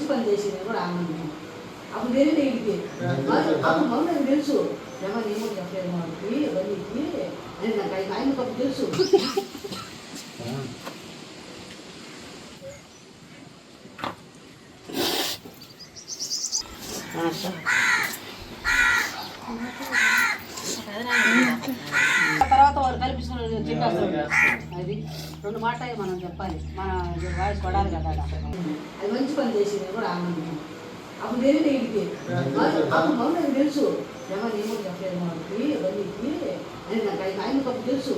మంచి పని చేసింది కూడా ఆనందం. అప్పుడు తెలియదు ఇంటికి అప్పుడు మమ్మల్ని నాకు తెలుసు ఏమన్నా ఏమో చెప్పలేదు మాకి బండికి అని నాకు ఆయన తప్పు తెలుసు. తర్వాత వారు కల్పించుకుని చెప్పేస్తారు. అది 2 మాటలు మనం చెప్పాలి, మన వాయిస్ పడాలి కదా. అది మంచి పని చేసింది కూడా ఆనందం. అప్పుడు తెలియదు ఇంటికి అప్పుడు మమ్మల్ని నాకు తెలుసు ఏమన్నా ఏమో చెప్పలేదు మాకి బండికి అని నాకు ఆయన తప్పు తెలుసు.